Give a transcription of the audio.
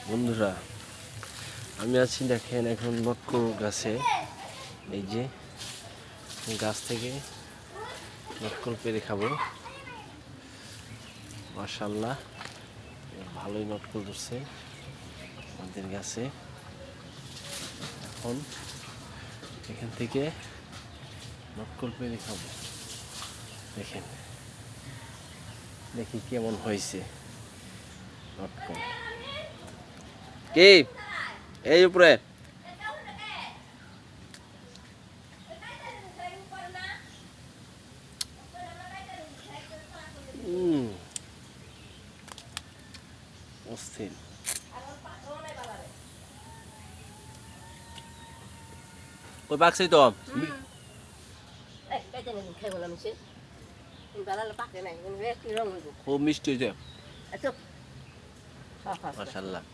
বন্ধুরা, আমি আছি দেখেন এখন নটকল গাছে। এই যে গাছ থেকে নটকল পেড়ে খাবো। মাশাআল্লাহ, ভালোই নটকল ধরছে আমাদের গাছে। এখন এখান থেকে নটকল পেড়ে খাবো। দেখেন, দেখি কেমন হয়েছে নটকল। কি এই উপরে অস্থির। ওই পাকছেই তো খুব মিষ্টি হয়েছে। মাশাআল্লাহ।